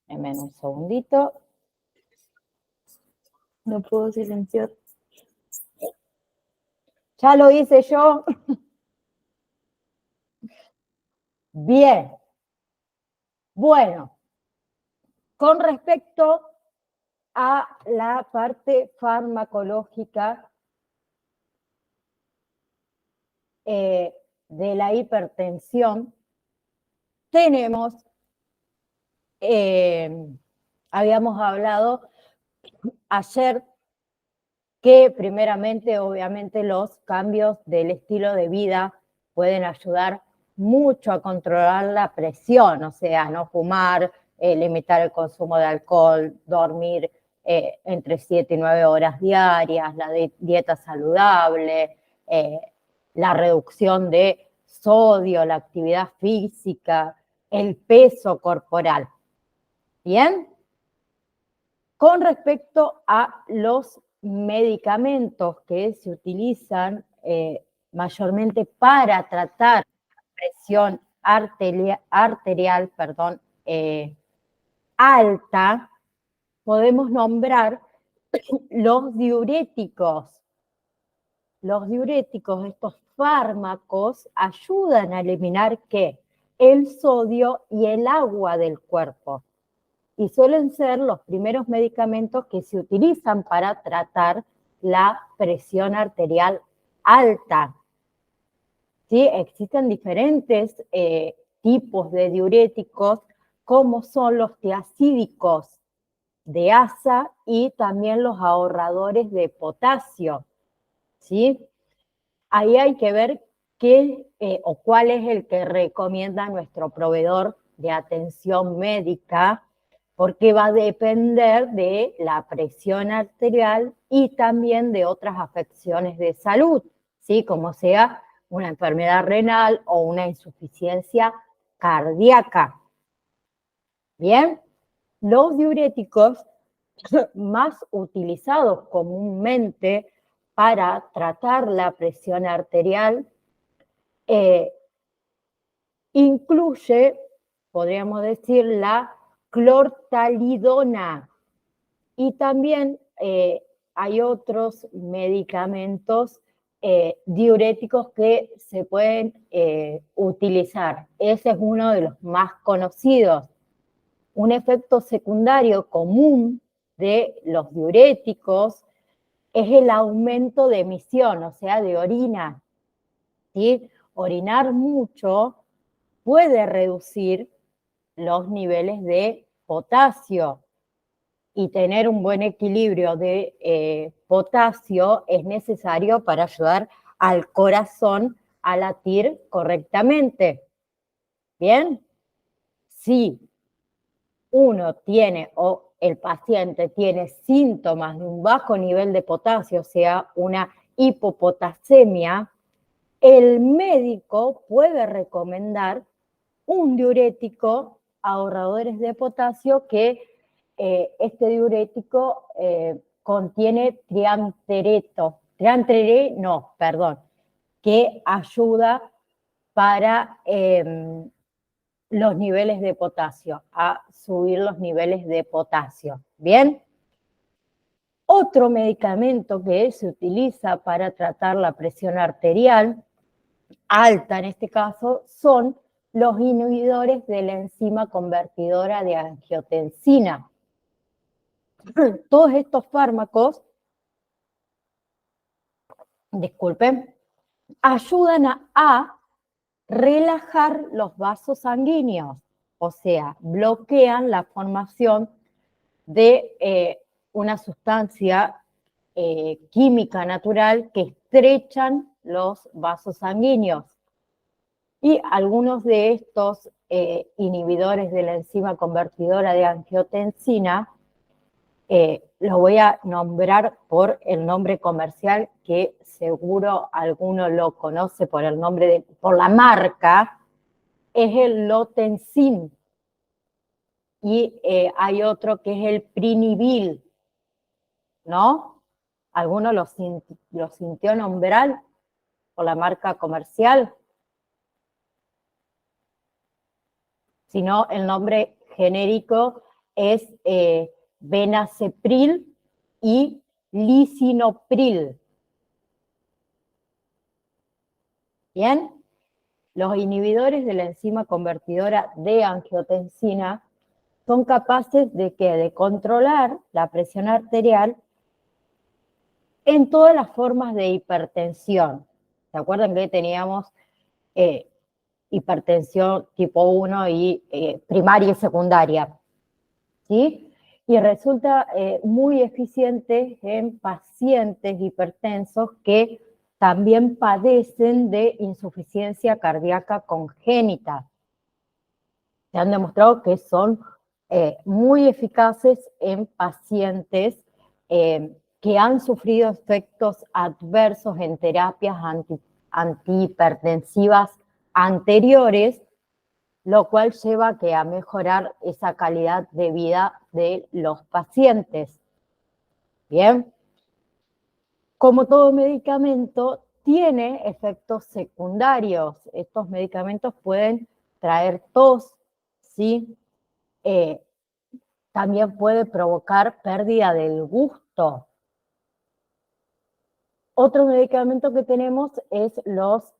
Denme un segundito. No puedo silenciar. Ya lo hice yo. Bien. Bueno, con respecto a la parte farmacológica de la hipertensión, tenemos, habíamos hablado ayer que primeramente, obviamente, los cambios del estilo de vida pueden ayudar mucho a controlar la presión, o sea, no fumar, limitar el consumo de alcohol, dormir entre 7 y 9 horas diarias, la dieta saludable, la reducción de sodio, la actividad física, el peso corporal. ¿Bien? Con respecto a los medicamentos que se utilizan mayormente para tratar la presión arterial alta, podemos nombrar los diuréticos. Los diuréticos, estos fármacos, ayudan a eliminar ¿qué? El sodio y el agua del cuerpo. Y suelen ser los primeros medicamentos que se utilizan para tratar la presión arterial alta. ¿Sí? Existen diferentes tipos de diuréticos, como son los tiacídicos de ASA y también los ahorradores de potasio. ¿Sí? Ahí hay que ver qué o cuál es el que recomienda nuestro proveedor de atención médica, porque va a depender de la presión arterial y también de otras afecciones de salud, ¿sí? Como sea una enfermedad renal o una insuficiencia cardíaca. Bien, los diuréticos más utilizados comúnmente para tratar la presión arterial incluye, podríamos decir, la clortalidona. Y también hay otros medicamentos diuréticos que se pueden utilizar. Ese es uno de los más conocidos. Un efecto secundario común de los diuréticos es el aumento de emisión, o sea, de orina. ¿Sí? Orinar mucho puede reducir los niveles de potasio, y tener un buen equilibrio de potasio es necesario para ayudar al corazón a latir correctamente. ¿Bien? Si uno tiene o el paciente tiene síntomas de un bajo nivel de potasio, o sea, una hipopotasemia, el médico puede recomendar un diurético ahorradores de potasio que este diurético contiene que ayuda para los niveles de potasio, a subir los niveles de potasio. ¿Bien? Otro medicamento que se utiliza para tratar la presión arterial alta, en este caso, son los inhibidores de la enzima convertidora de angiotensina. Todos estos fármacos, disculpen, ayudan a relajar los vasos sanguíneos, o sea, bloquean la formación de una sustancia química natural que estrechan los vasos sanguíneos. Y algunos de estos inhibidores de la enzima convertidora de angiotensina los voy a nombrar por el nombre comercial, que seguro alguno lo conoce por el nombre por la marca, es el Lotensin. Y hay otro que es el Prinibil, ¿no? ¿Alguno lo sintió nombrar por la marca comercial? sino el nombre genérico es benacepril y lisinopril. ¿Bien? Los inhibidores de la enzima convertidora de angiotensina son capaces de controlar la presión arterial en todas las formas de hipertensión. ¿Se acuerdan que teníamos hipertensión tipo 1 y primaria y secundaria? ¿Sí? Y resulta muy eficiente en pacientes hipertensos que también padecen de insuficiencia cardíaca congénita. Se han demostrado que son muy eficaces en pacientes que han sufrido efectos adversos en terapias antihipertensivas anteriores, lo cual lleva a mejorar esa calidad de vida de los pacientes. Bien, como todo medicamento, tiene efectos secundarios. Estos medicamentos pueden traer tos, ¿sí? También puede provocar pérdida del gusto. Otro medicamento que tenemos es los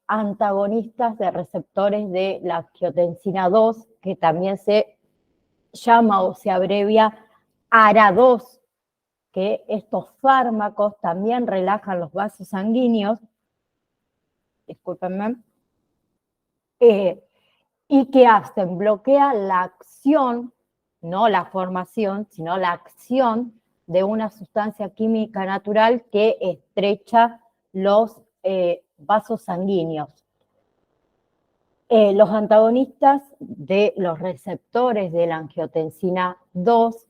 antagonistas de receptores de la angiotensina 2, que también se llama o se abrevia ARA2, que estos fármacos también relajan los vasos sanguíneos, discúlpenme, y que hacen, bloquea la acción, no la formación, sino la acción de una sustancia química natural que estrecha los vasos sanguíneos. Los antagonistas de los receptores de la angiotensina 2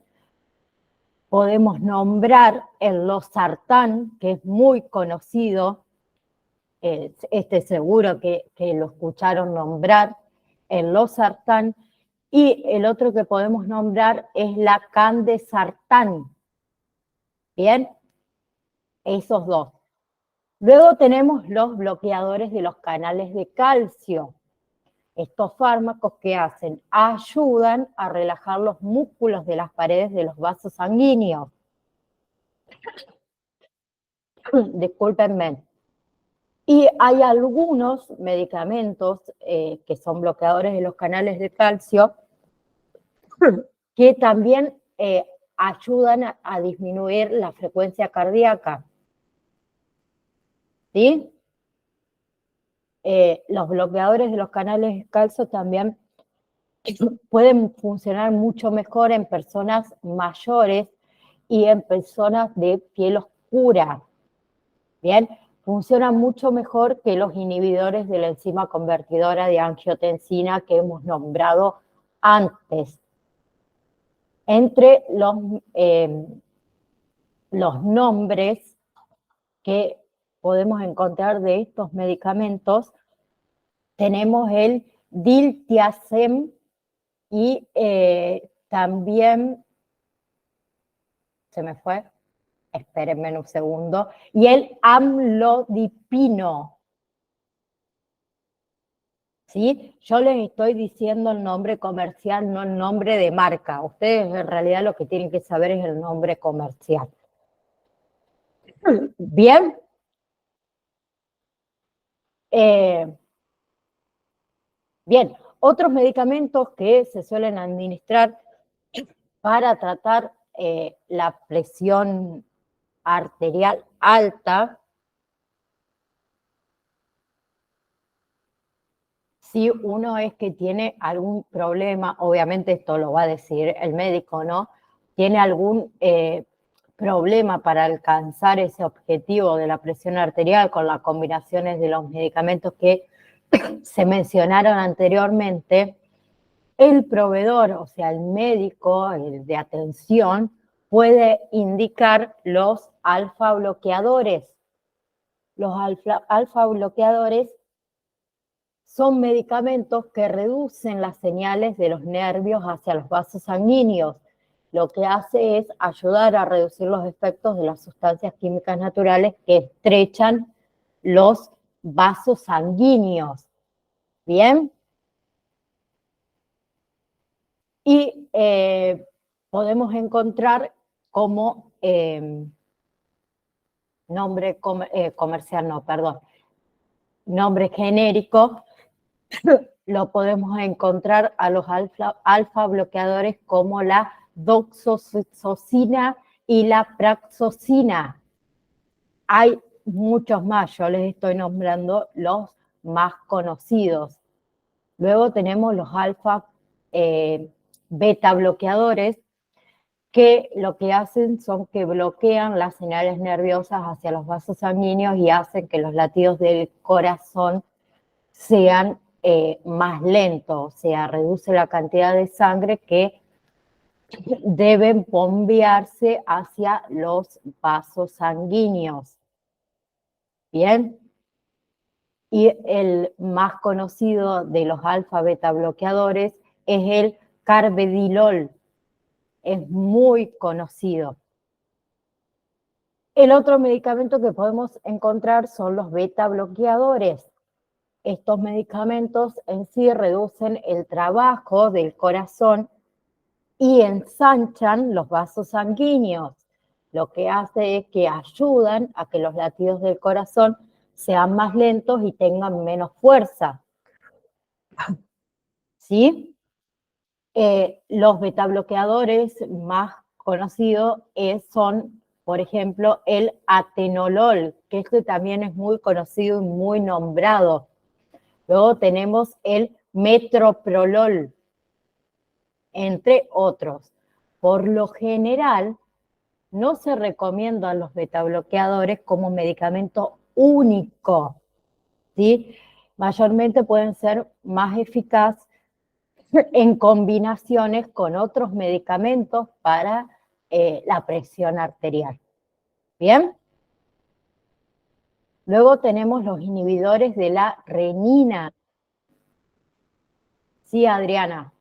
podemos nombrar el losartán, que es muy conocido, seguro que lo escucharon nombrar, el losartán, y el otro que podemos nombrar es la candesartán. Bien, esos dos. Luego tenemos los bloqueadores de los canales de calcio. Estos fármacos, ¿qué hacen? Ayudan a relajar los músculos de las paredes de los vasos sanguíneos. Discúlpenme. Y hay algunos medicamentos que son bloqueadores de los canales de calcio que también ayudan a disminuir la frecuencia cardíaca. ¿Sí? Los bloqueadores de los canales de calcio también pueden funcionar mucho mejor en personas mayores y en personas de piel oscura. Bien, funcionan mucho mejor que los inhibidores de la enzima convertidora de angiotensina que hemos nombrado antes. Entre los nombres que podemos encontrar de estos medicamentos, tenemos el diltiazem y también, se me fue, espérenme un segundo, y el amlodipino. ¿Sí? Yo les estoy diciendo el nombre comercial, no el nombre de marca. Ustedes en realidad lo que tienen que saber es el nombre comercial. Bien. Bien, otros medicamentos que se suelen administrar para tratar la presión arterial alta, si uno es que tiene algún problema, obviamente esto lo va a decir el médico, ¿no? Tiene algún problema para alcanzar ese objetivo de la presión arterial con las combinaciones de los medicamentos que se mencionaron anteriormente, el proveedor, o sea, el médico, el de atención, puede indicar los alfa bloqueadores. Los alfa bloqueadores son medicamentos que reducen las señales de los nervios hacia los vasos sanguíneos. Lo que hace es ayudar a reducir los efectos de las sustancias químicas naturales que estrechan los vasos sanguíneos. ¿Bien? Y podemos encontrar como nombre comercial, no, perdón, nombre genérico, lo podemos encontrar a los alfa bloqueadores como la doxoxicina y la prazoxina. Hay muchos más, yo les estoy nombrando los más conocidos. Luego tenemos los alfa beta bloqueadores, que lo que hacen son que bloquean las señales nerviosas hacia los vasos sanguíneos y hacen que los latidos del corazón sean más lentos, o sea, reduce la cantidad de sangre que deben bombearse hacia los vasos sanguíneos. Bien, y el más conocido de los alfa beta bloqueadores es el carvedilol, es muy conocido. El otro medicamento que podemos encontrar son los beta bloqueadores. Estos medicamentos en sí reducen el trabajo del corazón y ensanchan los vasos sanguíneos. Lo que hace es que ayudan a que los latidos del corazón sean más lentos y tengan menos fuerza. ¿Sí? Los betabloqueadores más conocidos son, por ejemplo, el atenolol, que este también es muy conocido y muy nombrado. Luego tenemos el metoprolol, entre otros. Por lo general, no se recomiendan los betabloqueadores como medicamento único, ¿sí? Mayormente pueden ser más eficaces en combinaciones con otros medicamentos para la presión arterial. ¿Bien? Luego tenemos los inhibidores de la renina. Sí, Adriana.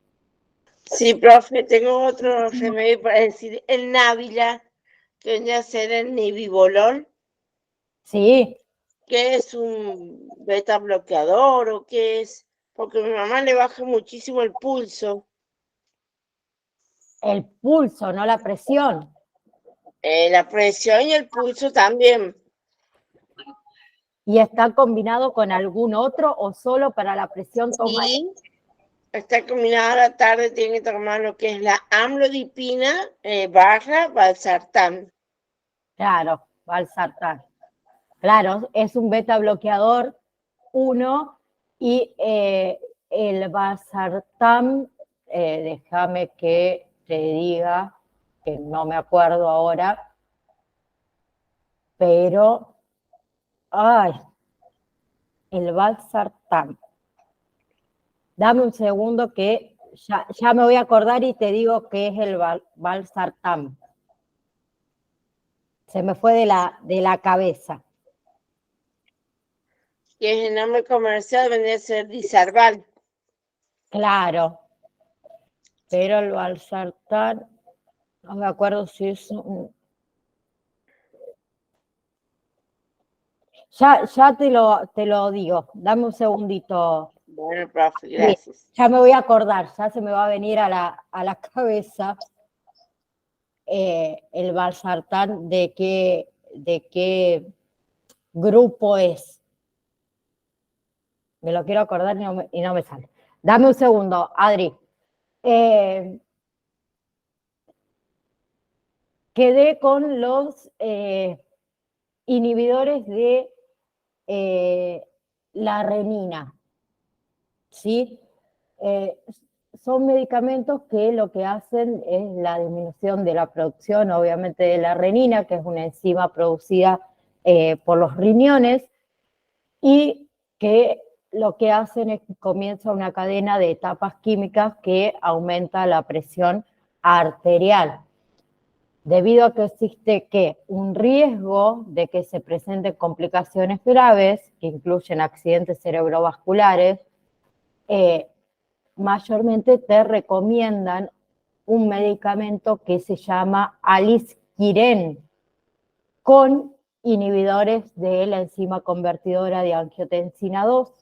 Sí, profe, tengo otro remedio para decir el Návila, que viene a ser el Nebivolol, Sí, que es un beta bloqueador o qué es, porque a mi mamá le baja muchísimo el pulso. el pulso, no la presión. La presión y el pulso también. ¿Y está combinado con algún otro o solo para la presión toma? Sí, está combinada a la tarde, tiene que tomar lo que es la amlodipina barra valsartán. Claro, valsartán. Claro, es un beta bloqueador 1 y el valsartán, déjame que te diga, que no me acuerdo ahora, pero, ay, el valsartán. Dame un segundo que ya me voy a acordar y te digo qué es el valsartán. Se me fue de la cabeza. Que es el nombre comercial, vendría a ser Disarval. Claro, pero el valsartán, no me acuerdo si es un... Ya te lo digo, dame un segundito. Bueno, profe, gracias. Ya me voy a acordar, ya se me va a venir a la cabeza el valsartán de qué grupo es. Me lo quiero acordar y no me sale. Dame un segundo, Adri. Quedé con los inhibidores de la renina, ¿sí? Son medicamentos que lo que hacen es la disminución de la producción, obviamente, de la renina, que es una enzima producida por los riñones, y que lo que hacen es que comienza una cadena de etapas químicas que aumenta la presión arterial. Debido a que existe un riesgo de que se presenten complicaciones graves, que incluyen accidentes cerebrovasculares, mayormente te recomiendan un medicamento que se llama alisquiren, con inhibidores de la enzima convertidora de angiotensina 2,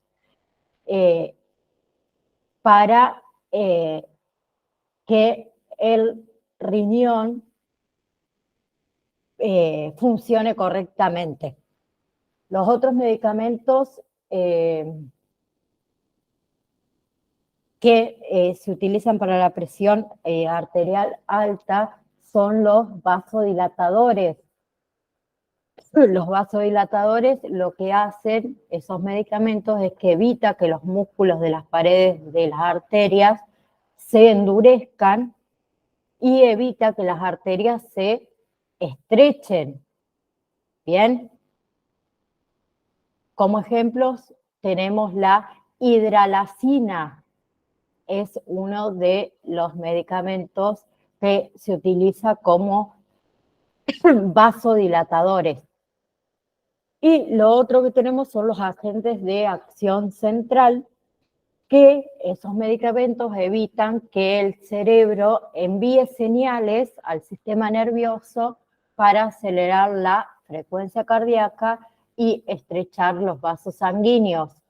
para que el riñón funcione correctamente. Los otros medicamentos que se utilizan para la presión arterial alta son los vasodilatadores. Los vasodilatadores lo que hacen esos medicamentos es que evita que los músculos de las paredes de las arterias se endurezcan y evita que las arterias se estrechen. ¿Bien? Como ejemplos tenemos la hidralazina. Es uno de los medicamentos que se utiliza como vasodilatadores. Y lo otro que tenemos son los agentes de acción central, que esos medicamentos evitan que el cerebro envíe señales al sistema nervioso para acelerar la frecuencia cardíaca y estrechar los vasos sanguíneos.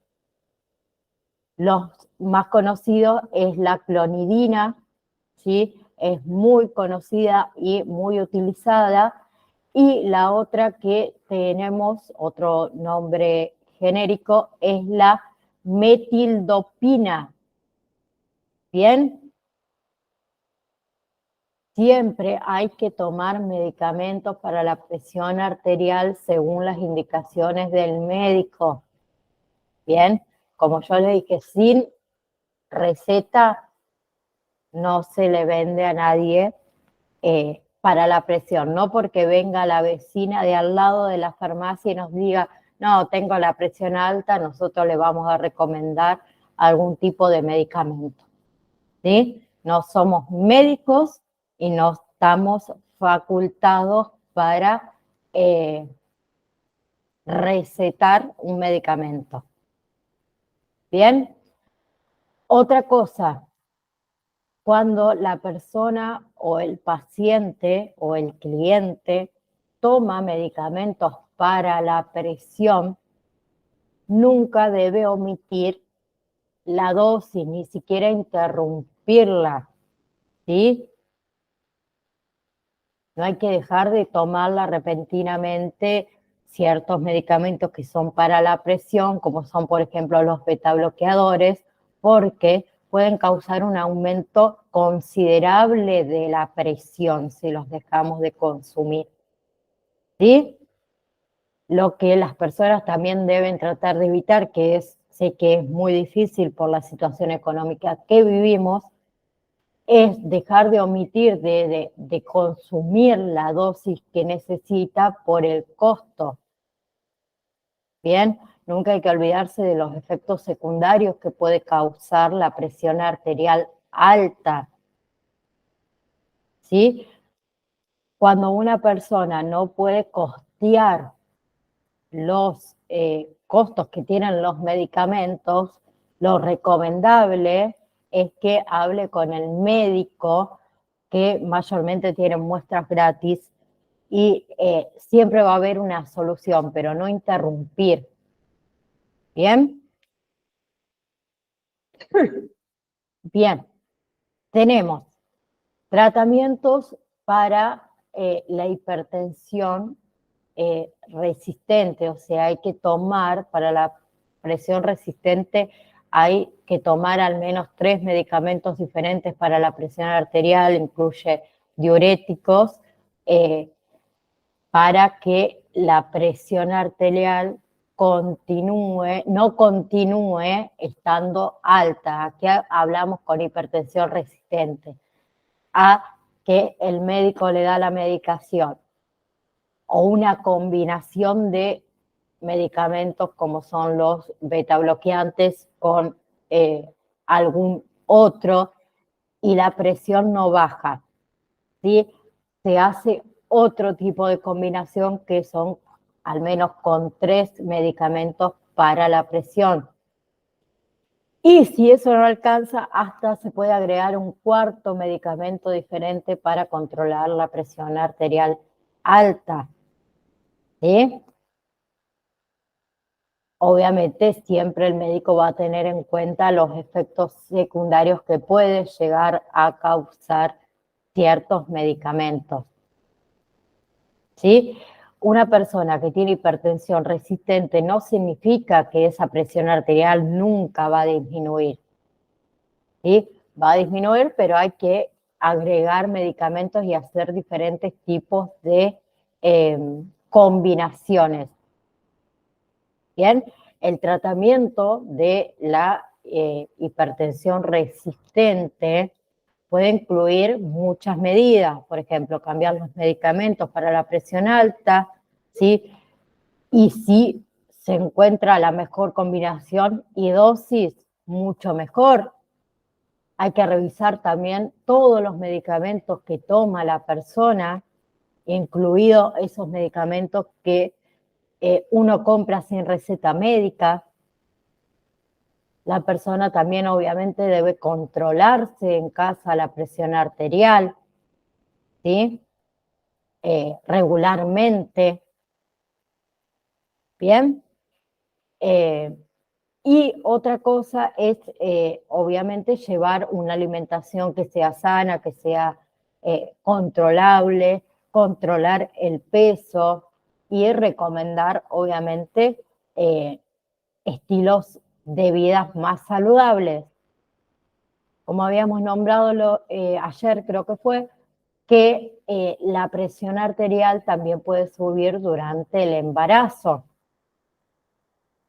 Los más conocidos es la clonidina, ¿sí? Es muy conocida y muy utilizada. Y la otra que tenemos, otro nombre genérico, es la metildopina. ¿Bien? Siempre hay que tomar medicamentos para la presión arterial según las indicaciones del médico. ¿Bien? Como yo le dije, sin receta no se le vende a nadie para la presión, no porque venga la vecina de al lado de la farmacia y nos diga, no, tengo la presión alta, nosotros le vamos a recomendar algún tipo de medicamento. ¿Sí? No somos médicos y no estamos facultados para recetar un medicamento. ¿Bien? Otra cosa, cuando la persona o el paciente o el cliente toma medicamentos para la presión, nunca debe omitir la dosis, ni siquiera interrumpirla, ¿sí? No hay que dejar de tomarla repentinamente ciertos medicamentos que son para la presión, como son, por ejemplo, los betabloqueadores, porque pueden causar un aumento considerable de la presión si los dejamos de consumir. ¿Sí? Lo que las personas también deben tratar de evitar, sé que es muy difícil por la situación económica que vivimos, es dejar de omitir, de consumir la dosis que necesita por el costo. Bien, nunca hay que olvidarse de los efectos secundarios que puede causar la presión arterial alta. ¿Sí? Cuando una persona no puede costear los costos que tienen los medicamentos, lo recomendable es que hable con el médico, que mayormente tienen muestras gratis, y siempre va a haber una solución, pero no interrumpir. ¿Bien? Bien. Tenemos tratamientos para la hipertensión resistente, o sea, hay que tomar para la presión resistente, hay que tomar al menos 3 medicamentos diferentes para la presión arterial, incluye diuréticos, para que la presión arterial no continúe estando alta. Aquí hablamos con hipertensión resistente, a que el médico le da la medicación o una combinación de medicamentos como son los betabloqueantes con algún otro y la presión no baja, ¿sí? Se hace otro tipo de combinación que son al menos con 3 medicamentos para la presión. Y si eso no alcanza, hasta se puede agregar un 4º medicamento diferente para controlar la presión arterial alta. ¿Sí? obviamente siempre el médico va a tener en cuenta los efectos secundarios que puede llegar a causar ciertos medicamentos. ¿Sí? Una persona que tiene hipertensión resistente no significa que esa presión arterial nunca va a disminuir. ¿Sí? Va a disminuir, pero hay que agregar medicamentos y hacer diferentes tipos de combinaciones. Bien, el tratamiento de la hipertensión resistente puede incluir muchas medidas, por ejemplo, cambiar los medicamentos para la presión alta, ¿sí? Y si se encuentra la mejor combinación y dosis, mucho mejor. Hay que revisar también todos los medicamentos que toma la persona, incluidos esos medicamentos que uno compra sin receta médica. La persona también obviamente debe controlarse en casa la presión arterial, ¿sí? Regularmente. Bien. Y otra cosa es, obviamente, llevar una alimentación que sea sana, que sea controlable, controlar el peso y recomendar, obviamente, estilos de vida más saludables. Como habíamos nombrado ayer, creo que fue, que la presión arterial también puede subir durante el embarazo.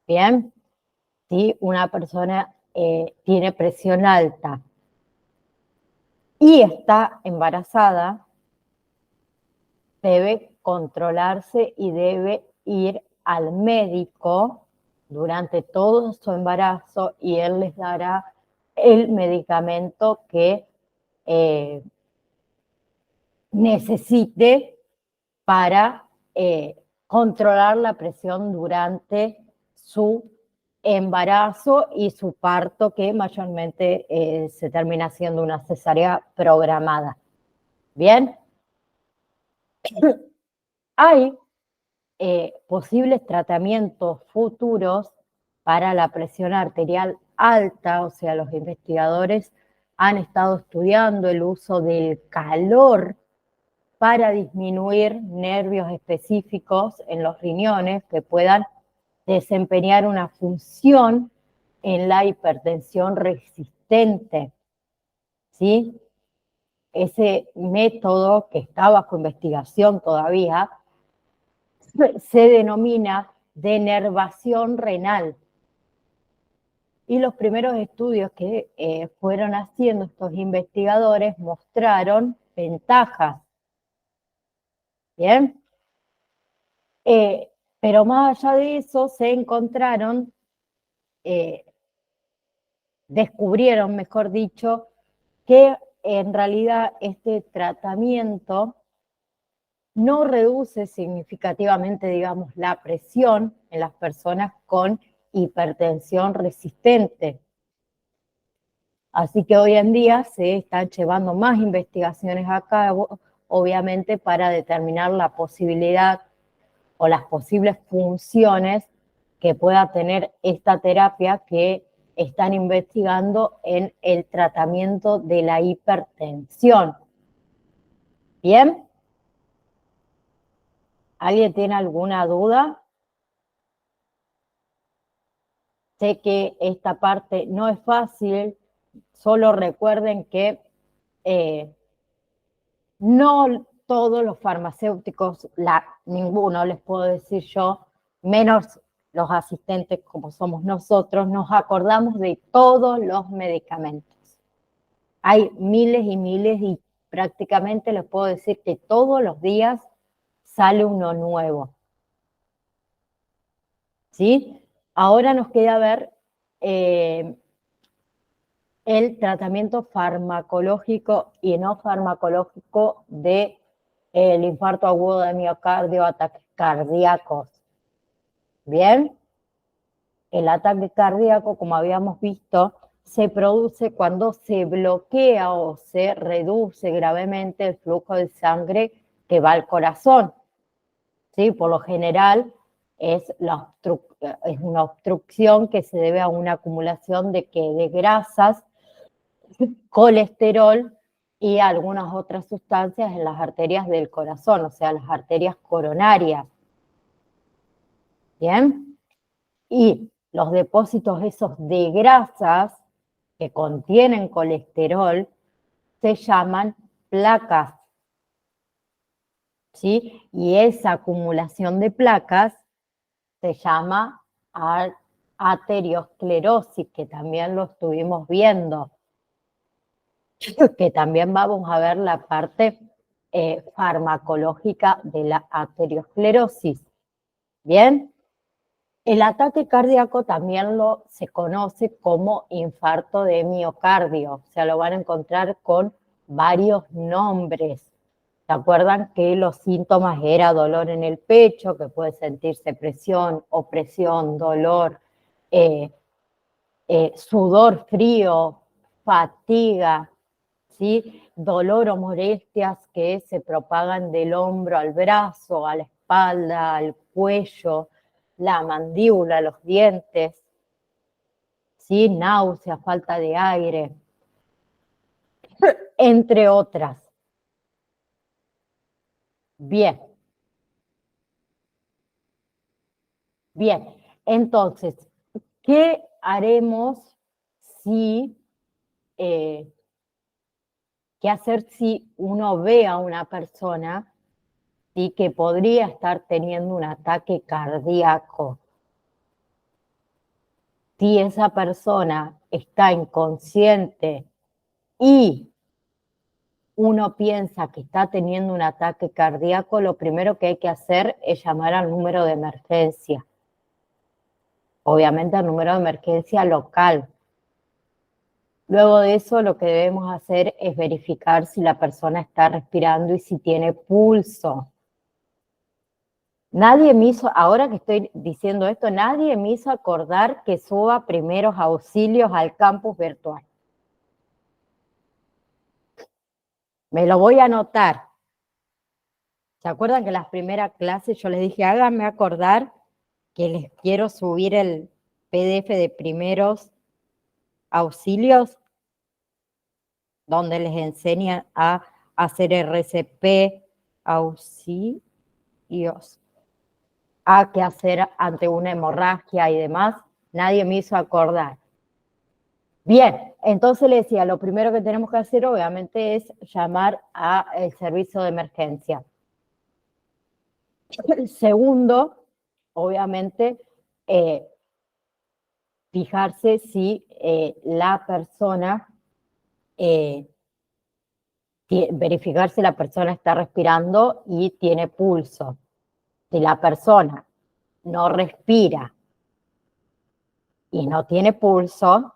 Bien. Si una persona tiene presión alta y está embarazada, debe controlarse y debe ir al médico durante todo su embarazo y él les dará el medicamento que necesite para controlar la presión durante su embarazo y su parto, que mayormente se termina siendo una cesárea programada. Bien. Hay posibles tratamientos futuros para la presión arterial alta, o sea, los investigadores han estado estudiando el uso del calor para disminuir nervios específicos en los riñones que puedan desempeñar una función en la hipertensión resistente, ¿sí? Ese método que está bajo investigación todavía se denomina denervación renal. Y los primeros estudios que fueron haciendo estos investigadores mostraron ventajas. ¿Bien? Pero más allá de eso se encontraron, descubrieron, mejor dicho, que en realidad este tratamiento no reduce significativamente, digamos, la presión en las personas con hipertensión resistente. Así que hoy en día se están llevando más investigaciones a cabo, obviamente para determinar la posibilidad o las posibles funciones que pueda tener esta terapia que están investigando en el tratamiento de la hipertensión. ¿Bien? ¿Alguien tiene alguna duda? Sé que esta parte no es fácil, solo recuerden que no todos los farmacéuticos, ninguno les puedo decir yo, menos los asistentes como somos nosotros, nos acordamos de todos los medicamentos. Hay miles y miles y prácticamente les puedo decir que todos los días sale uno nuevo. ¿Sí? Ahora nos queda ver el tratamiento farmacológico y no farmacológico del infarto agudo de miocardio, ataques cardíacos. Bien, el ataque cardíaco, como habíamos visto, se produce cuando se bloquea o se reduce gravemente el flujo de sangre que va al corazón. ¿Sí? Por lo general, es una obstrucción que se debe a una acumulación de grasas, colesterol y algunas otras sustancias en las arterias del corazón, o sea, las arterias coronarias. ¿Bien? Y los depósitos esos de grasas que contienen colesterol se llaman placas, ¿sí? Y esa acumulación de placas se llama aterosclerosis, que también lo estuvimos viendo, que también vamos a ver la parte farmacológica de la aterosclerosis. ¿Bien? El ataque cardíaco también se conoce como infarto de miocardio, o sea, lo van a encontrar con varios nombres. ¿Se acuerdan que los síntomas era dolor en el pecho, que puede sentirse presión, opresión, dolor, sudor frío, fatiga, ¿sí? Dolor o molestias que se propagan del hombro al brazo, a la espalda, al cuello, la mandíbula, los dientes, ¿sí? Náusea, falta de aire, entre otras. Bien, bien. Entonces, ¿qué haremos si, qué hacer si uno ve a una persona, ¿sí?, que podría estar teniendo un ataque cardíaco? Si esa persona está inconsciente y uno piensa que está teniendo un ataque cardíaco, lo primero que hay que hacer es llamar al número de emergencia. Obviamente al número de emergencia local. Luego de eso, lo que debemos hacer es verificar si la persona está respirando y si tiene pulso. Nadie me hizo, ahora que estoy diciendo esto, nadie me hizo acordar que suba primeros auxilios al campus virtual. Me lo voy a anotar. ¿Se acuerdan que en las primeras clases yo les dije, háganme acordar que les quiero subir el PDF de primeros auxilios, donde les enseñan a hacer RCP, auxilios, a qué hacer ante una hemorragia y demás? Nadie me hizo acordar. Bien, entonces le decía, lo primero que tenemos que hacer obviamente es llamar al servicio de emergencia. Segundo, obviamente, fijarse si la persona, verificar si la persona está respirando y tiene pulso. Si la persona no respira y no tiene pulso,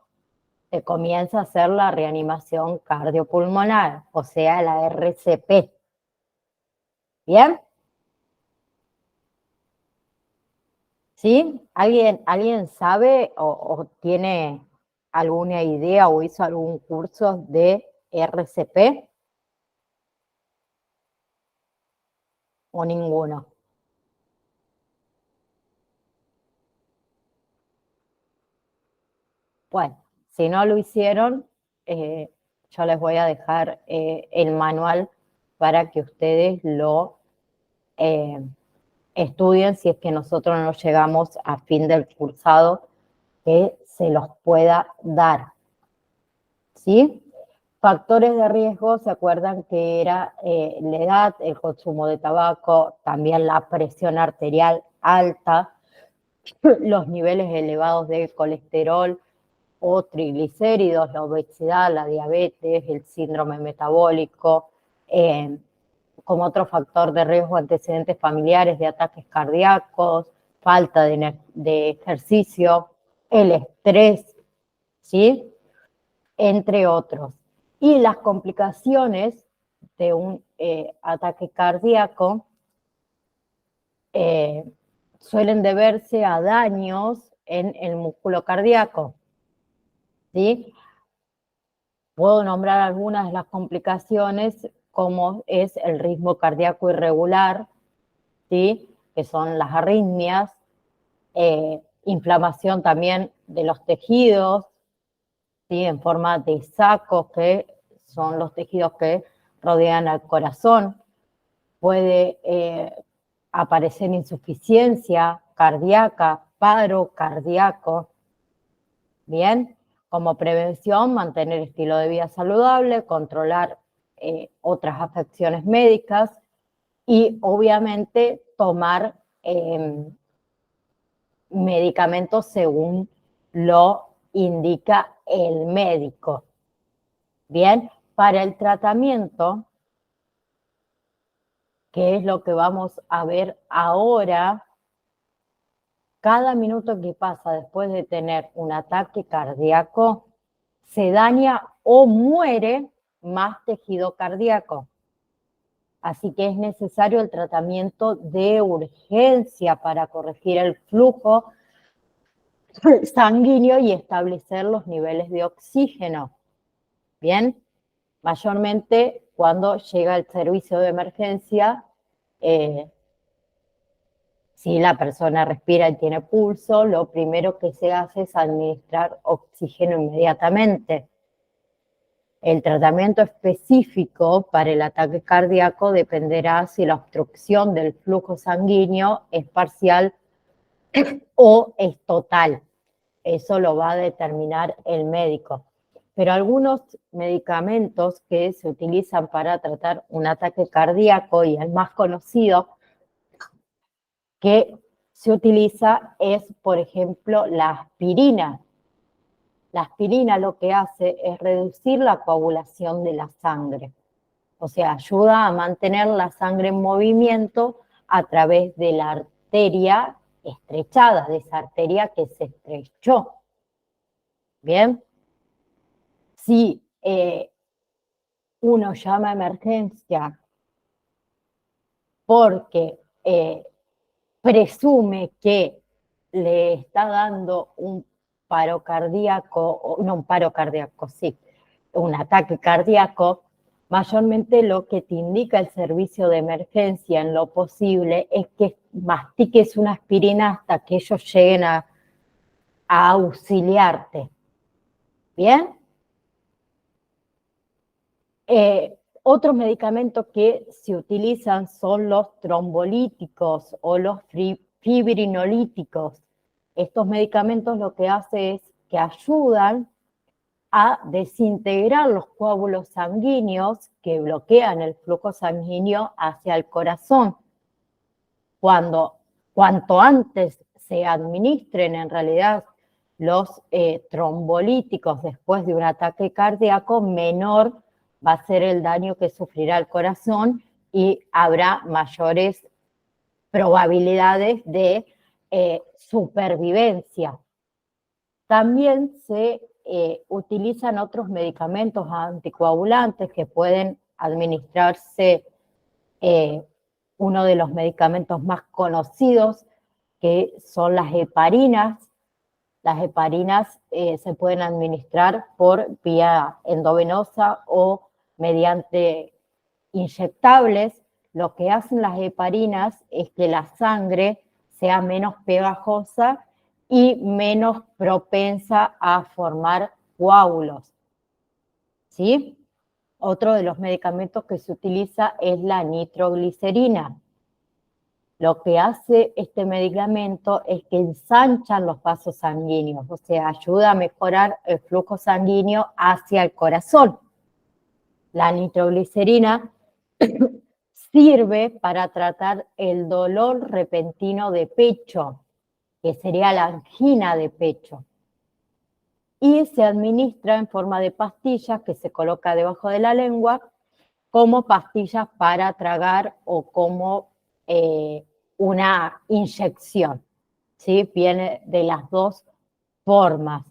se comienza a hacer la reanimación cardiopulmonar, o sea, la RCP. ¿Bien? ¿Sí? ¿Alguien sabe o tiene alguna idea o hizo algún curso de RCP? ¿O ninguno? Bueno, si no lo hicieron, yo les voy a dejar el manual para que ustedes lo estudien, si es que nosotros no llegamos a fin del cursado, que se los pueda dar. ¿Sí? Factores de riesgo, ¿se acuerdan que era la edad, el consumo de tabaco, también la presión arterial alta, los niveles elevados de colesterol o triglicéridos, la obesidad, la diabetes, el síndrome metabólico, como otro factor de riesgo, antecedentes familiares de ataques cardíacos, falta de ejercicio, el estrés, ¿sí? Entre otros. Y las complicaciones de un ataque cardíaco suelen deberse a daños en el músculo cardíaco, ¿sí? Puedo nombrar algunas de las complicaciones, como es el ritmo cardíaco irregular, ¿sí?, que son las arritmias, inflamación también de los tejidos, ¿sí? En forma de sacos, que son los tejidos que rodean al corazón. Puede aparecer insuficiencia cardíaca, paro cardíaco. Bien, como prevención, mantener estilo de vida saludable, controlar otras afecciones médicas y obviamente tomar medicamentos según lo indica el médico. Bien, para el tratamiento, que es lo que vamos a ver ahora, cada minuto que pasa después de tener un ataque cardíaco, se daña o muere más tejido cardíaco. Así que es necesario el tratamiento de urgencia para corregir el flujo sanguíneo y establecer los niveles de oxígeno. Bien, mayormente cuando llega el servicio de emergencia, si la persona respira y tiene pulso, lo primero que se hace es administrar oxígeno inmediatamente. El tratamiento específico para el ataque cardíaco dependerá si la obstrucción del flujo sanguíneo es parcial o es total. Eso lo va a determinar el médico. Pero algunos medicamentos que se utilizan para tratar un ataque cardíaco, y el más conocido que se utiliza es, por ejemplo, la aspirina. La aspirina lo que hace es reducir la coagulación de la sangre. O sea, ayuda a mantener la sangre en movimiento a través de la arteria estrechada, de esa arteria que se estrechó. Bien, si uno llama a emergencia porque presume que le está dando un paro cardíaco, no un paro cardíaco, sí, un ataque cardíaco, mayormente lo que te indica el servicio de emergencia en lo posible es que mastiques una aspirina hasta que ellos lleguen a auxiliarte. ¿Bien? Otros medicamentos que se utilizan son los trombolíticos o los fibrinolíticos. Estos medicamentos lo que hacen es que ayudan a desintegrar los coágulos sanguíneos que bloquean el flujo sanguíneo hacia el corazón. Cuanto antes se administren en realidad los trombolíticos después de un ataque cardíaco, menor va a ser el daño que sufrirá el corazón y habrá mayores probabilidades de supervivencia. También se utilizan otros medicamentos anticoagulantes que pueden administrarse. Uno de los medicamentos más conocidos, que son las heparinas. Las heparinas se pueden administrar por vía endovenosa o mediante inyectables. Lo que hacen las heparinas es que la sangre sea menos pegajosa y menos propensa a formar coágulos. ¿Sí? Otro de los medicamentos que se utiliza es la nitroglicerina. Lo que hace este medicamento es que ensanchan los vasos sanguíneos, o sea, ayuda a mejorar el flujo sanguíneo hacia el corazón. La nitroglicerina sirve para tratar el dolor repentino de pecho, que sería la angina de pecho. Y se administra en forma de pastillas que se coloca debajo de la lengua como pastillas para tragar o como una inyección. ¿Sí? Viene de las dos formas.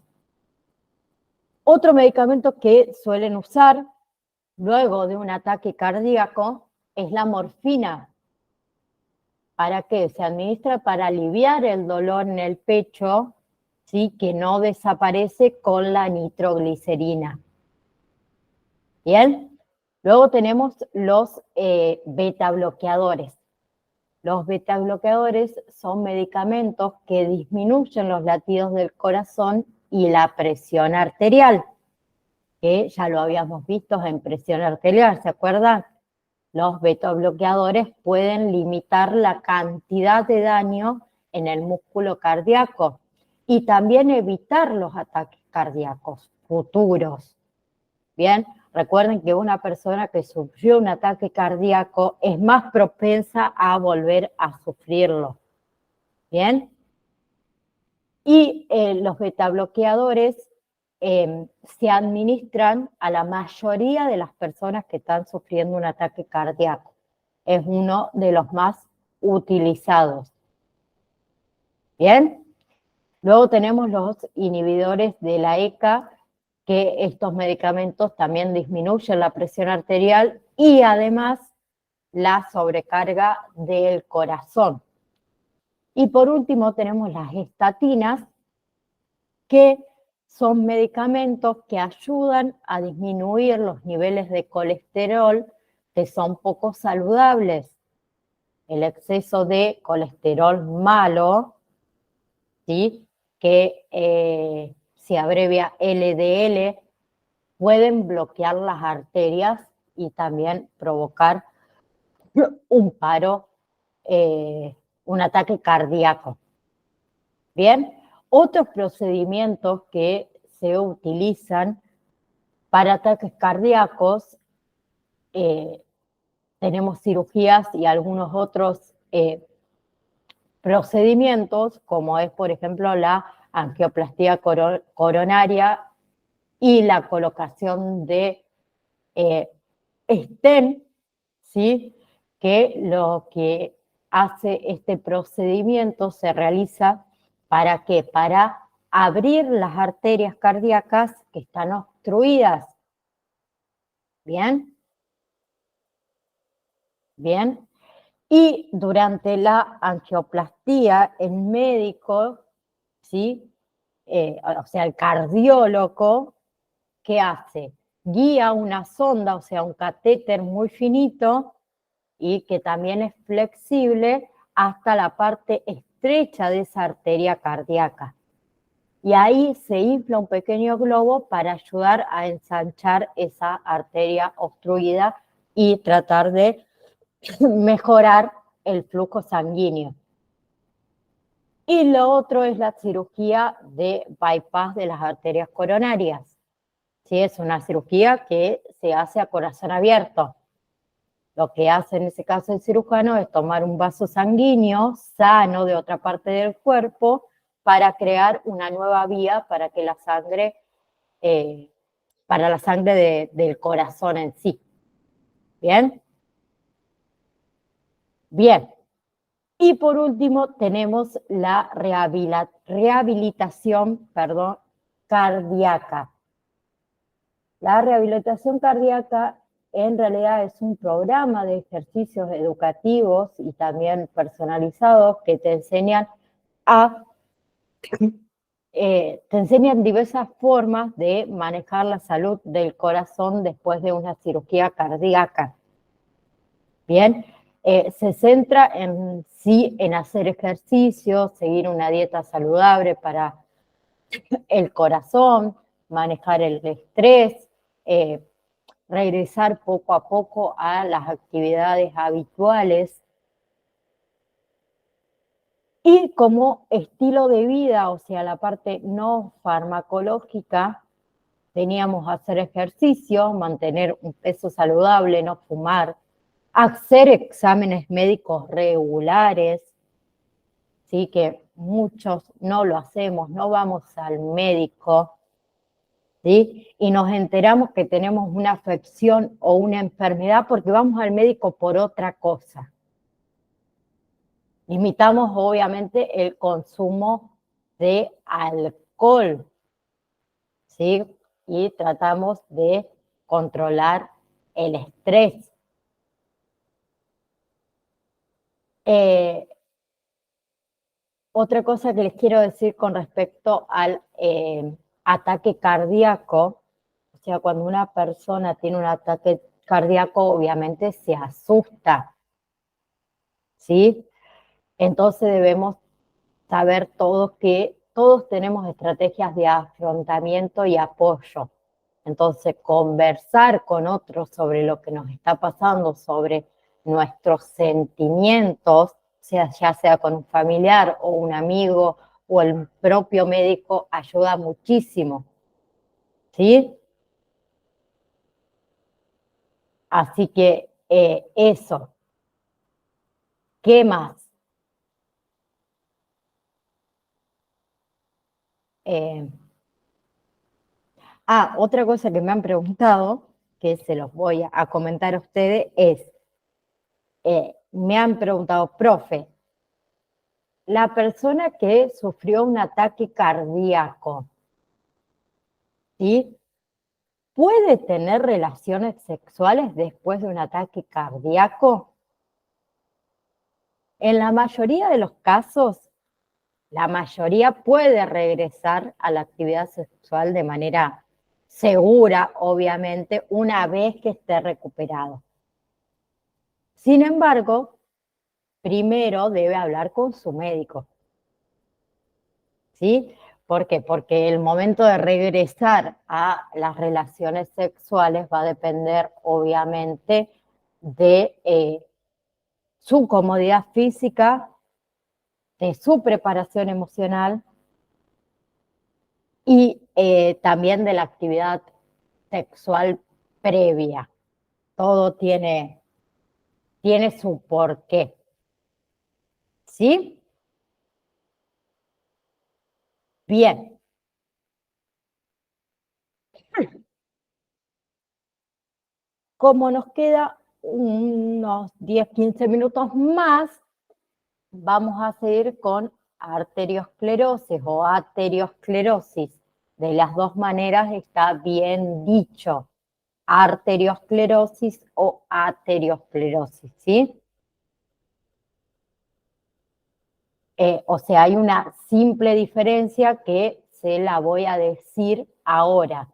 Otro medicamento que suelen usar luego de un ataque cardíaco es la morfina. ¿Para qué? Se administra para aliviar el dolor en el pecho, ¿sí? Que no desaparece con la nitroglicerina. ¿Bien? Luego tenemos los beta bloqueadores. Los betabloqueadores son medicamentos que disminuyen los latidos del corazón y la presión arterial, que ya lo habíamos visto en presión arterial, ¿se acuerdan? Los betabloqueadores pueden limitar la cantidad de daño en el músculo cardíaco y también evitar los ataques cardíacos futuros. Bien, recuerden que una persona que sufrió un ataque cardíaco es más propensa a volver a sufrirlo. Bien, y los betabloqueadores se administran a la mayoría de las personas que están sufriendo un ataque cardíaco. Es uno de los más utilizados. Bien, luego tenemos los inhibidores de la ECA, que estos medicamentos también disminuyen la presión arterial y además la sobrecarga del corazón. Y por último tenemos las estatinas, que son medicamentos que ayudan a disminuir los niveles de colesterol que son poco saludables. El exceso de colesterol malo, ¿sí?, que se abrevia LDL, pueden bloquear las arterias y también provocar un paro, un ataque cardíaco. Bien, otros procedimientos que se utilizan para ataques cardíacos, tenemos cirugías y algunos otros procedimientos, como es, por ejemplo, la angioplastía coronaria y la colocación de stent, ¿sí?, que lo que hace este procedimiento se realiza ¿para qué? Para abrir las arterias cardíacas que están obstruidas. ¿Bien? Bien. Y durante la angioplastía, el médico, ¿sí?, o sea, el cardiólogo, ¿qué hace? Guía una sonda, o sea, un catéter muy finito y que también es flexible hasta la parte estrecha de esa arteria cardíaca. Y ahí se infla un pequeño globo para ayudar a ensanchar esa arteria obstruida y tratar de mejorar el flujo sanguíneo. Y lo otro es la cirugía de bypass de las arterias coronarias. ¿Sí? Es una cirugía que se hace a corazón abierto. Lo que hace en ese caso el cirujano es tomar un vaso sanguíneo sano de otra parte del cuerpo para crear una nueva vía para que la sangre, para la sangre del corazón en sí. ¿Bien? Bien. Y por último tenemos la rehabilitación, cardíaca. La rehabilitación cardíaca en realidad es un programa de ejercicios educativos y también personalizados que te enseñan diversas formas de manejar la salud del corazón después de una cirugía cardíaca. Bien, se centra en hacer ejercicio, seguir una dieta saludable para el corazón, manejar el estrés, regresar poco a poco a las actividades habituales. Y como estilo de vida, o sea, la parte no farmacológica, teníamos hacer ejercicio, mantener un peso saludable, no fumar, hacer exámenes médicos regulares, ¿sí?, que muchos no lo hacemos, no vamos al médico, ¿sí?, y nos enteramos que tenemos una afección o una enfermedad porque vamos al médico por otra cosa. Limitamos obviamente el consumo de alcohol, ¿sí?, y tratamos de controlar el estrés. Otra cosa que les quiero decir con respecto al ataque cardíaco, o sea, cuando una persona tiene un ataque cardíaco, obviamente se asusta, ¿sí? Entonces debemos saber todos que todos tenemos estrategias de afrontamiento y apoyo. Entonces, conversar con otros sobre lo que nos está pasando, sobre nuestros sentimientos, ya sea con un familiar o un amigo o el propio médico, ayuda muchísimo. ¿Sí? Así que eso. ¿Qué más? Otra cosa que me han preguntado, que se los voy a comentar a ustedes, es, me han preguntado, profe, la persona que sufrió un ataque cardíaco, ¿sí? ¿Puede tener relaciones sexuales después de un ataque cardíaco? En la mayoría de los casos, la mayoría puede regresar a la actividad sexual de manera segura, obviamente, una vez que esté recuperado. Sin embargo, primero debe hablar con su médico. ¿Sí? ¿Por qué? Porque el momento de regresar a las relaciones sexuales va a depender, obviamente, de su comodidad física, de su preparación emocional y también de la actividad sexual previa. Todo tiene su porqué. ¿Sí? Bien. Como nos queda unos 10, 15 minutos más, vamos a seguir con arteriosclerosis o aterosclerosis. De las dos maneras está bien dicho, arteriosclerosis o aterosclerosis, ¿sí? O sea, hay una simple diferencia que se la voy a decir ahora.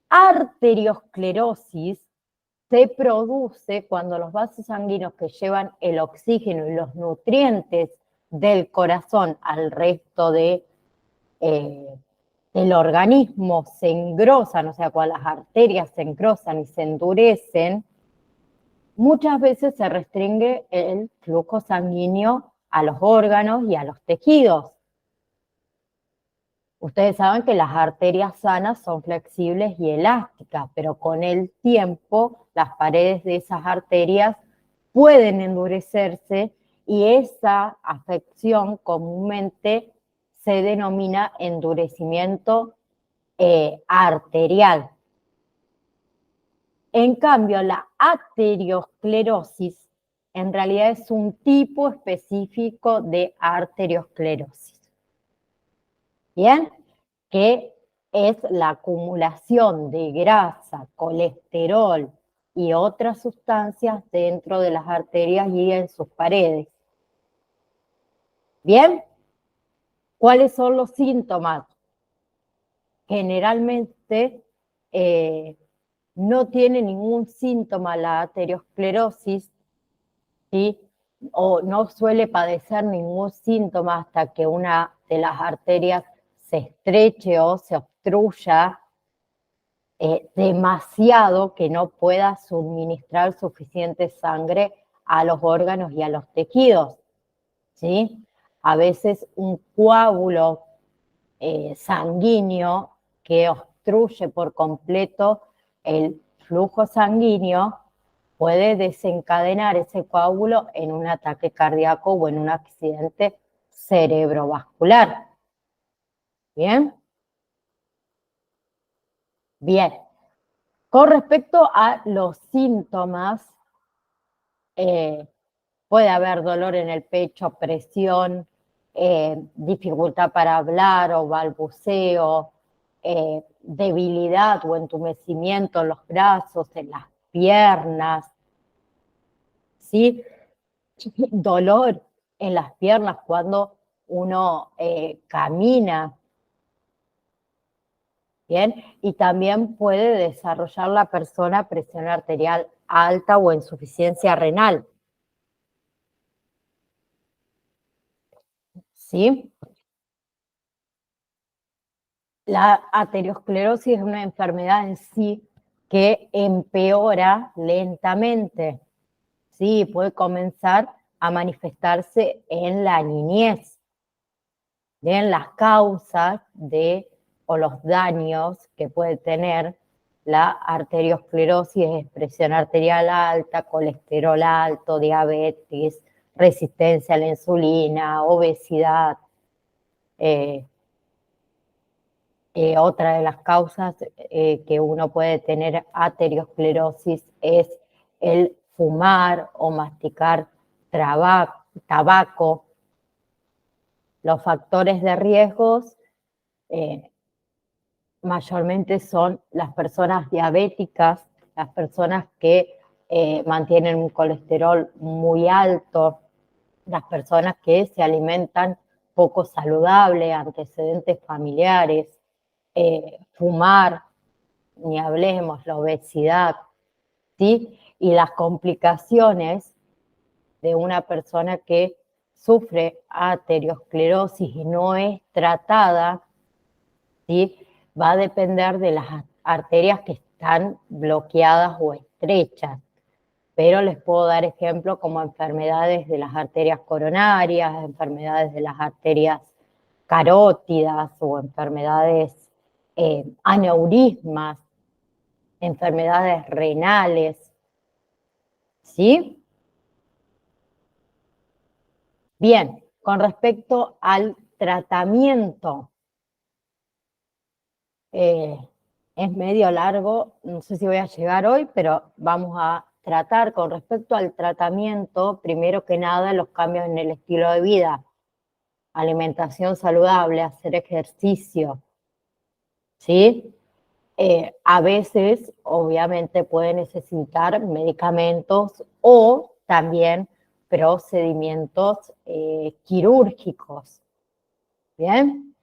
Arteriosclerosis se produce cuando los vasos sanguíneos que llevan el oxígeno y los nutrientes del corazón al resto del organismo se engrosan, o sea, cuando las arterias se engrosan y se endurecen, muchas veces se restringe el flujo sanguíneo a los órganos y a los tejidos. Ustedes saben que las arterias sanas son flexibles y elásticas, pero con el tiempo las paredes de esas arterias pueden endurecerse y esa afección comúnmente se denomina endurecimiento arterial. En cambio, la aterosclerosis en realidad es un tipo específico de arteriosclerosis. ¿Bien? Que es la acumulación de grasa, colesterol y otras sustancias dentro de las arterias y en sus paredes. ¿Bien? ¿Cuáles son los síntomas? Generalmente no tiene ningún síntoma la aterosclerosis, ¿sí? O no suele padecer ningún síntoma hasta que una de las arterias se estreche o se obstruya demasiado que no pueda suministrar suficiente sangre a los órganos y a los tejidos, ¿sí? A veces un coágulo sanguíneo que obstruye por completo el flujo sanguíneo puede desencadenar ese coágulo en un ataque cardíaco o en un accidente cerebrovascular. ¿Bien? Bien. Con respecto a los síntomas, puede haber dolor en el pecho, presión, dificultad para hablar o balbuceo, debilidad o entumecimiento en los brazos, en las piernas, ¿sí? Dolor en las piernas cuando uno camina, ¿bien? Y también puede desarrollar la persona presión arterial alta o insuficiencia renal. ¿sí? La aterosclerosis es una enfermedad en sí que empeora lentamente, ¿sí? Puede comenzar a manifestarse en la niñez. Bien, las causas o los daños que puede tener la arteriosclerosis es presión arterial alta, colesterol alto, diabetes, resistencia a la insulina, obesidad. Otra de las causas que uno puede tener aterosclerosis es el fumar o masticar tabaco. Los factores de riesgos mayormente son las personas diabéticas, las personas que mantienen un colesterol muy alto, las personas que se alimentan poco saludable, antecedentes familiares, fumar, ni hablemos, la obesidad, ¿sí? Y las complicaciones de una persona que sufre aterosclerosis y no es tratada, ¿sí? Va a depender de las arterias que están bloqueadas o estrechas. Pero les puedo dar ejemplos como enfermedades de las arterias coronarias, enfermedades de las arterias carótidas o enfermedades aneurismas, enfermedades renales, ¿sí? Bien, con respecto al tratamiento, es medio largo, no sé si voy a llegar hoy, pero vamos a tratar con respecto al tratamiento, primero que nada, los cambios en el estilo de vida, alimentación saludable, hacer ejercicio, ¿sí? A veces, obviamente, puede necesitar medicamentos o también procedimientos quirúrgicos, ¿bien?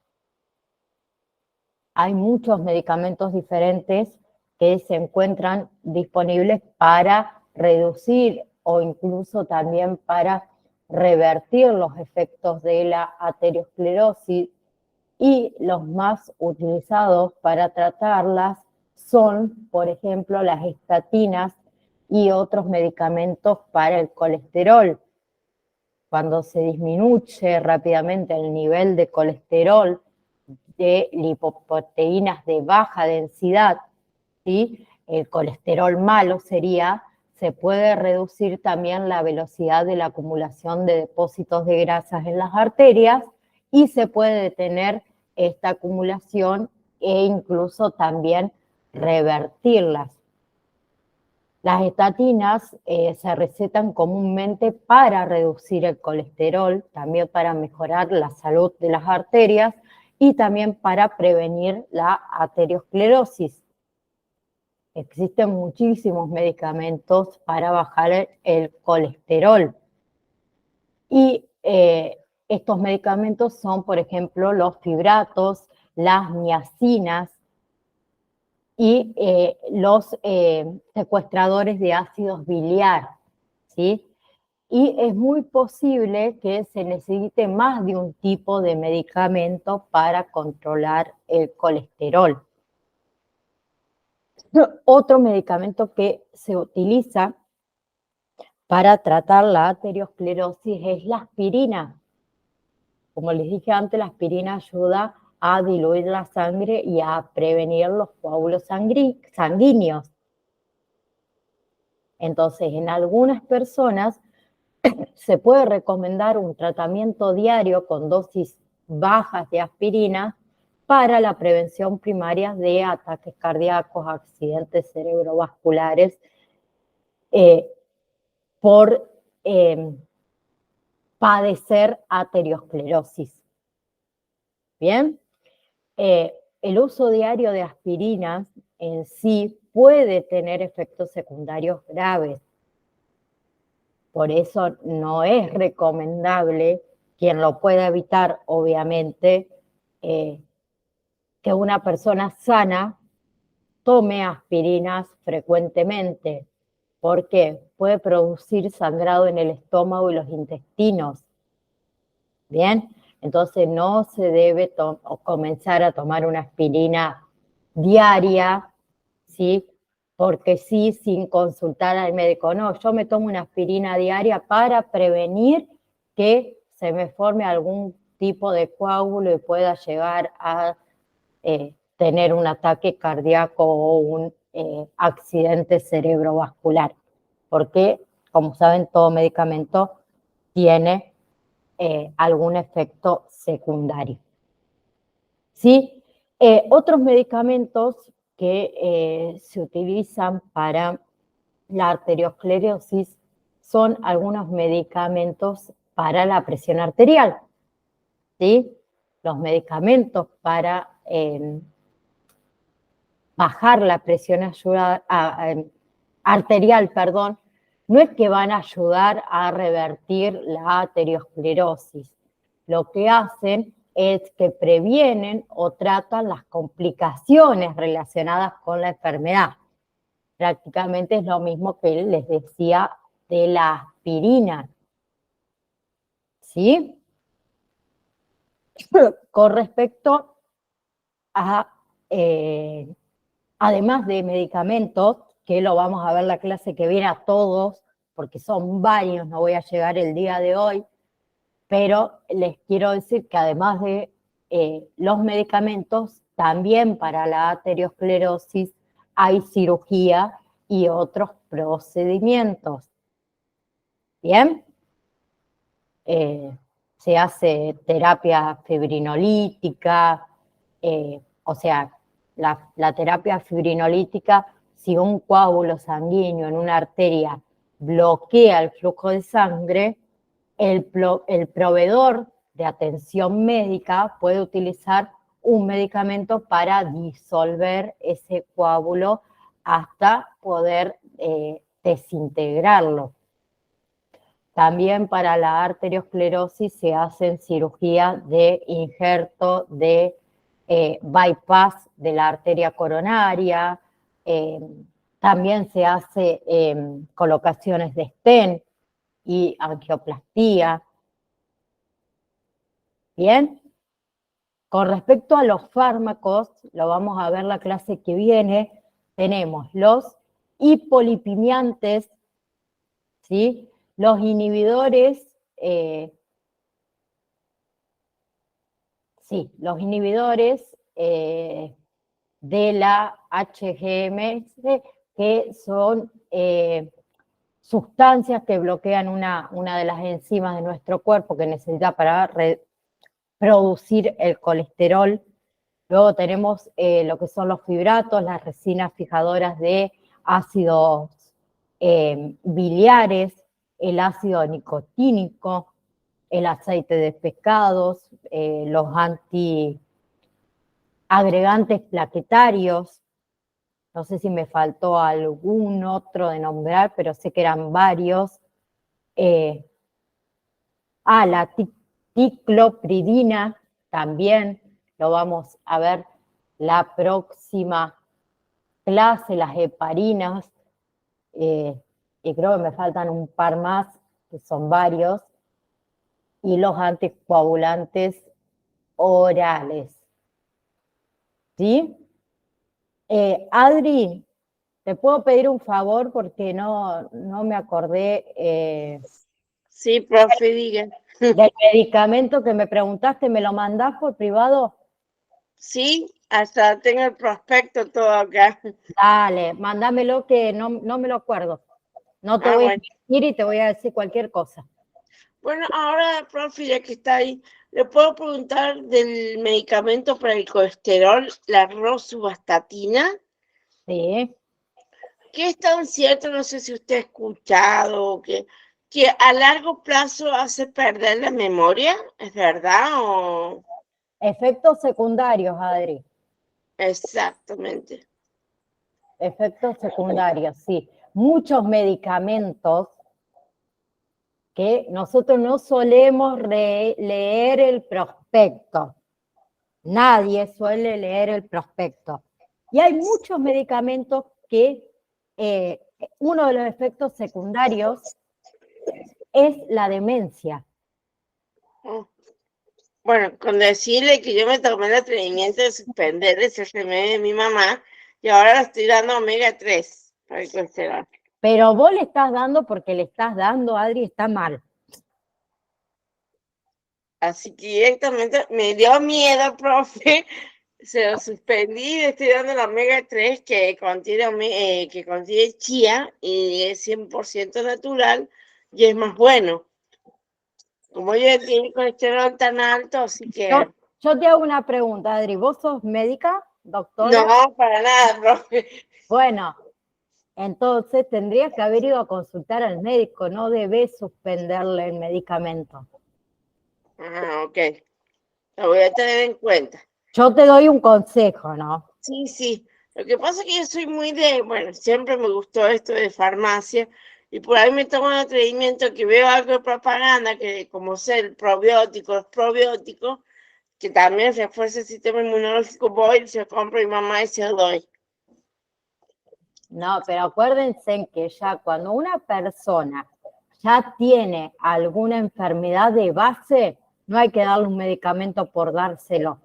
Hay muchos medicamentos diferentes que se encuentran disponibles para reducir o incluso también para revertir los efectos de la aterosclerosis, y los más utilizados para tratarlas son, por ejemplo, las estatinas y otros medicamentos para el colesterol. Cuando se disminuye rápidamente el nivel de colesterol, de lipoproteínas de baja densidad, ¿sí? El colesterol malo se puede reducir también la velocidad de la acumulación de depósitos de grasas en las arterias y se puede detener esta acumulación e incluso también revertirlas. Las estatinas se recetan comúnmente para reducir el colesterol, también para mejorar la salud de las arterias y también para prevenir la aterosclerosis. Existen muchísimos medicamentos para bajar el colesterol. Y estos medicamentos son, por ejemplo, los fibratos, las niacinas y los secuestradores de ácidos biliar, ¿sí? Y es muy posible que se necesite más de un tipo de medicamento para controlar el colesterol. Otro medicamento que se utiliza para tratar la aterosclerosis es la aspirina. Como les dije antes, la aspirina ayuda a diluir la sangre y a prevenir los coágulos sanguíneos. Entonces, en algunas personas se puede recomendar un tratamiento diario con dosis bajas de aspirina para la prevención primaria de ataques cardíacos, accidentes cerebrovasculares, por padecer aterosclerosis. Bien, el uso diario de aspirinas en sí puede tener efectos secundarios graves. Por eso no es recomendable, quien lo pueda evitar, obviamente, que una persona sana tome aspirinas frecuentemente, porque puede producir sangrado en el estómago y los intestinos. Bien, Entonces no se debe comenzar a tomar una aspirina diaria, ¿sí? Porque sí, sin consultar al médico. No, yo me tomo una aspirina diaria para prevenir que se me forme algún tipo de coágulo y pueda llegar a tener un ataque cardíaco o un accidente cerebrovascular. Porque, como saben, todo medicamento tiene algún efecto secundario. ¿Sí? Otros medicamentos que se utilizan para la arteriosclerosis son algunos medicamentos para la presión arterial, ¿sí? Los medicamentos para bajar la presión arterial, perdón, no es que van a ayudar a revertir la arteriosclerosis. Lo que hacen es que previenen o tratan las complicaciones relacionadas con la enfermedad. Prácticamente es lo mismo que les decía de la aspirina. ¿Sí? Con respecto a, además de medicamentos, que lo vamos a ver la clase que viene a todos, porque son varios, no voy a llegar el día de hoy, pero les quiero decir que además de los medicamentos, también para la arteriosclerosis hay cirugía y otros procedimientos. ¿Bien? Se hace terapia fibrinolítica, o sea, la terapia fibrinolítica, si un coágulo sanguíneo en una arteria bloquea el flujo de sangre, el proveedor de atención médica puede utilizar un medicamento para disolver ese coágulo hasta poder desintegrarlo. También para la arteriosclerosis se hacen cirugías de injerto de bypass de la arteria coronaria, también se hace colocaciones de stent y angioplastía. Bien, con respecto a los fármacos, lo vamos a ver la clase que viene, tenemos los hipolipimiantes, ¿sí? Los inhibidores, los inhibidores de la HGMS, que son sustancias que bloquean una de las enzimas de nuestro cuerpo que necesita para producir el colesterol. Luego tenemos lo que son los fibratos, las resinas fijadoras de ácidos biliares, el ácido nicotínico, el aceite de pescados, los antiagregantes plaquetarios. No sé si me faltó algún otro de nombrar, pero sé que eran varios. La ticlopridina también lo vamos a ver la próxima clase, las heparinas, y creo que me faltan un par más, que son varios, y los anticoagulantes orales. ¿Sí? Adri, ¿te puedo pedir un favor? Porque no me acordé. Sí, profe, diga. Del medicamento que me preguntaste, ¿me lo mandás por privado? Sí, hasta tengo el prospecto todo acá. Dale, mándamelo que no me lo acuerdo. No te voy a decir y te voy a decir cualquier cosa. Bueno, ahora, profe, ya que está ahí, ¿le puedo preguntar del medicamento para el colesterol, la rosuvastatina? Sí. ¿Qué es tan cierto? No sé si usted ha escuchado que a largo plazo hace perder la memoria, ¿es verdad? O... Efectos secundarios, Adri. Exactamente. Efectos secundarios, sí. Muchos medicamentos que nosotros no solemos leer el prospecto. Nadie suele leer el prospecto. Y hay muchos medicamentos que uno de los efectos secundarios es la demencia. Bueno, con decirle que yo me tomé el atrevimiento de suspender ese remedio de mi mamá y ahora le estoy dando omega 3 para el colesterol. Pero vos le estás dando porque le estás dando, Adri, está mal. Así que directamente me dio miedo, profe. Se lo suspendí y le estoy dando la omega 3 que contiene chía y es 100% natural y es más bueno. Como yo tiene colesterol tan alto, así que... Yo te hago una pregunta, Adri. ¿Vos sos médica, doctora? No, para nada, profe. Bueno, entonces tendrías que haber ido a consultar al médico, no debes suspenderle el medicamento. Ah, ok. Lo voy a tener en cuenta. Yo te doy un consejo, ¿no? Sí, sí. Lo que pasa es que yo soy muy bueno, siempre me gustó esto de farmacia y por ahí me tomo un atrevimiento que veo algo de propaganda que como sé el probiótico, los probióticos, que también refuerza el sistema inmunológico, voy, se lo compro a mi mamá y se lo doy. No, pero acuérdense que ya cuando una persona ya tiene alguna enfermedad de base, no hay que darle un medicamento por dárselo,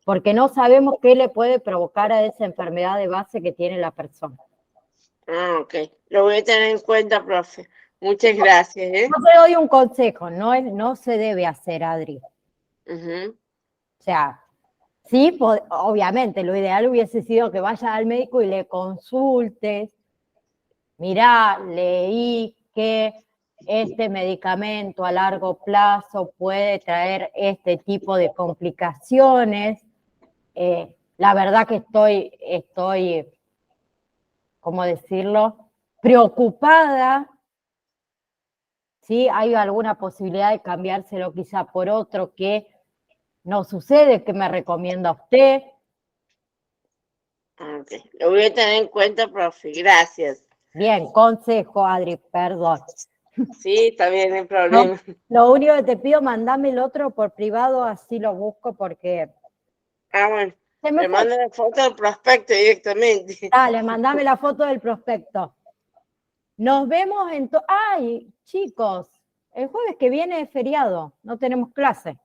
porque no sabemos qué le puede provocar a esa enfermedad de base que tiene la persona. Ah, ok. Lo voy a tener en cuenta, profe. Muchas gracias, ¿eh? Yo te doy un consejo, no se debe hacer, Adri. Ujú. O sea, sí, obviamente, lo ideal hubiese sido que vayas al médico y le consultes. Mirá, leí que este medicamento a largo plazo puede traer este tipo de complicaciones. La verdad que estoy, ¿cómo decirlo? Preocupada. ¿Sí? ¿Hay alguna posibilidad de cambiárselo quizá por otro que no sucede? ¿Qué me recomienda usted? Ok. Lo voy a tener en cuenta, profe. Gracias. Bien, consejo, Adri, perdón. Sí, también no hay No, problema. lo único que te pido, mandame el otro por privado, así lo busco porque Ah, bueno. se me Le fue. mando la foto del prospecto directamente. Dale, mandame la foto del prospecto. Nos vemos en... ¡Ay, chicos! El jueves que viene es feriado, no tenemos clase.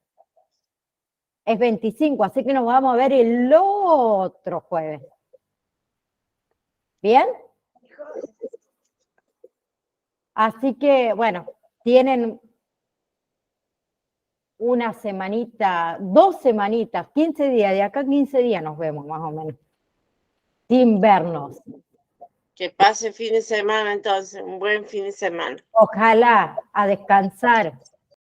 Es 25, así que nos vamos a ver el otro jueves. ¿Bien? Así que, bueno, tienen una semanita, 2 semanitas, 15 días, de acá a 15 días nos vemos más o menos, sin vernos. Que pase fin de semana entonces, un buen fin de semana. Ojalá a descansar.